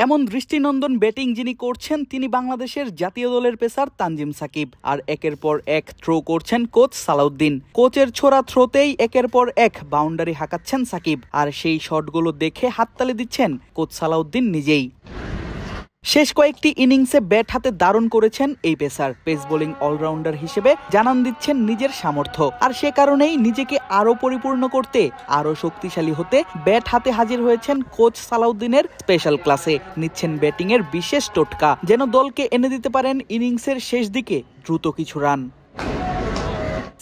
এমন দৃষ্টিনন্দন ব্যাটিং যিনি করছেন তিনি বাংলাদেশের জাতীয় দলের পেসার তানজিম সাকিব। আর একের পর এক থ্রো করছেন কোচ সালাউদ্দিন। কোচের ছোড়া থ্রোতেই একের পর এক বাউন্ডারি হাঁকাচ্ছেন সাকিব, আর সেই শটগুলো দেখে হাততালি দিচ্ছেন কোচ সালাউদ্দিন নিজেই। শেষ কয়েকটি ইনিংসে ব্যাট হাতে দারুণ করেছেন এই পেসার। পেস বোলিং অলরাউন্ডার হিসেবে জানান দিচ্ছেন নিজের সামর্থ্য, আর সে কারণেই নিজেকে আরো পরিপূর্ণ করতে, আরো শক্তিশালী হতে ব্যাট হাতে হাজির হয়েছেন কোচ সালাউদ্দিনের স্পেশাল ক্লাসে। নিচ্ছেন ব্যাটিং এর বিশেষ টোটকা, যেন দলকে এনে দিতে পারেন ইনিংসের শেষ দিকে দ্রুত কিছু রান।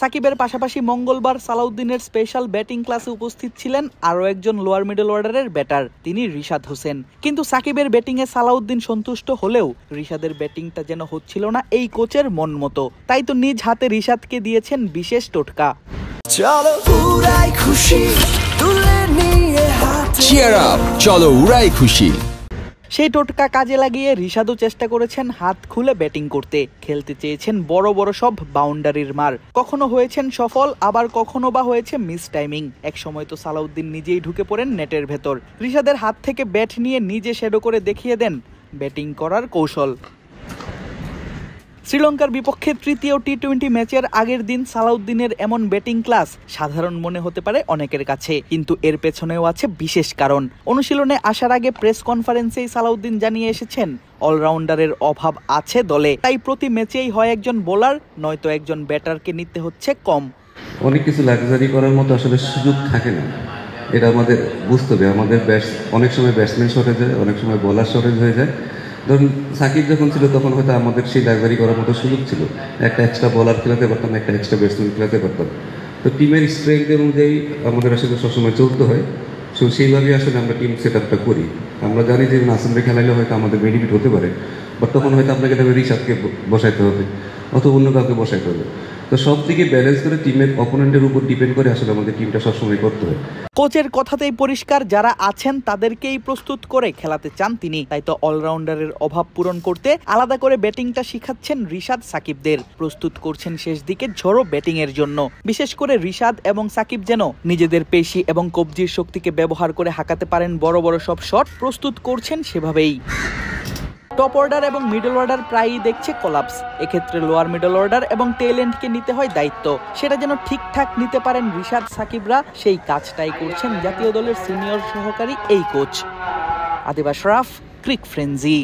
সাকিবের পাশাপাশি মঙ্গলবার সালাউদ্দিনের স্পেশাল ব্যাটিং ক্লাসে উপস্থিত ছিলেন আরও একজন লোয়ার মিডল অর্ডারের ব্যাটার, তিনি রিশাদ হোসেন। কিন্তু সাকিবের ব্যাটিংয়ে সালাউদ্দিন সন্তুষ্ট হলেও রিশাদের ব্যাটিংটা যেন হচ্ছিল না এই কোচের মন মতো। তাই তো নিজ হাতে রিশাদকে দিয়েছেন বিশেষ টোটকা। চলো উড়াই খুশি, তুলে নিয়ে হাতে চিয়ার আপ, চলো উড়াই খুশি। সেই টোটকা কাজে লাগিয়ে রিশাদও চেষ্টা করেছেন হাত খুলে ব্যাটিং করতে। খেলতে চেয়েছেন বড় বড় সব বাউন্ডারির মার। কখনো হয়েছেন সফল, আবার কখনো বা হয়েছে মিস টাইমিং। এক সময় তো সালাউদ্দিন নিজেই ঢুকে পড়েন নেটের ভেতর। রিশাদের হাত থেকে ব্যাট নিয়ে নিজে শ্যাডো করে দেখিয়ে দেন ব্যাটিং করার কৌশল। শ্রীলঙ্কার বিপক্ষে তৃতীয় টি-20 ম্যাচের আগের দিন সালাউদ্দিনের এমন ব্যাটিং ক্লাস সাধারণ মনে হতে পারে অনেকের কাছে, কিন্তু এর পেছনেও আছে বিশেষ কারণ। অনুশীলনে আসার আগে প্রেস কনফারেন্সেই সালাউদ্দিন জানিয়ে এসেছেন অলরাউন্ডারের অভাব আছে দলে, তাই প্রতি ম্যাচেই হয় একজন বোলার নয়তো একজন ব্যাটারকে নিতে হচ্ছে কম। অনেক কিছু লাক্সারি করার মতো আসলে সুযোগ থাকে না, এটা আমাদের বুঝতে হবে। আমাদের অনেক সময় ব্যাটসম্যান শর্টেজ হয়, অনেক সময় বোলার শর্টেজ হয়ে যায়। ধরুন সাকিব যখন ছিল তখন হয়তো আমাদের সেই লাক্সারি করার মতো সুযোগ ছিল, একটা এক্সট্রা বোলার খেলাতে পারতাম, একটা এক্সট্রা ব্যাটসম্যান খেলাতে পারতাম। তো টিমের স্ট্রেংথ অনুযায়ী আমাদের আসলে সবসময় চলতে হয়। সো সেইভাবেই আসলে আমরা টিম সেট আপটা করি। আমরা জানি যে নাসিমকে খেলাইলে হয়তো আমাদের বেনিফিট হতে পারে, বাট তখন হয়তো আপনাকে তবে রিশাদকে বসাইতে হবে অথবা অন্য কাউকে বসাইতে হবে। তো সব দিকে ব্যালেন্স করে টিমের অপোনেন্টের উপর ডিপেন্ড করে আসলে আমাদের টিমটা সবসময় করতে হয়। কোচের কথাতেই পরিষ্কার, যারা আছেন তাদেরকেই প্রস্তুত করে খেলাতে চান তিনি। তাই তো অলরাউন্ডারের অভাব পূরণ করতে আলাদা করে ব্যাটিংটা শিখাচ্ছেন রিশাদ সাকিবদের। প্রস্তুত করছেন শেষ দিকে ঝড়ো ব্যাটিং এর জন্য। বিশেষ করে রিশাদ এবং সাকিব যেন নিজেদের পেশি এবং কবজির শক্তিকে ব্যবহার করে হাঁকাতে পারেন বড় বড় সব শট, প্রস্তুত করছেন সেভাবেই। টপ অর্ডার এবং মিডল অর্ডার প্রায়ই দেখছে কোলাপস। এক্ষেত্রে লোয়ার মিডল অর্ডার এবং টেল এন্ডকে নিতে হয় দায়িত্ব। সেটা যেন ঠিকঠাক নিতে পারেন রিশাদ সাকিবরা, সেই কাজটাই করছেন জাতীয় দলের সিনিয়র সহকারী এই কোচ। আদিব আশরাফ, ক্রিক ফ্রেঞ্জি।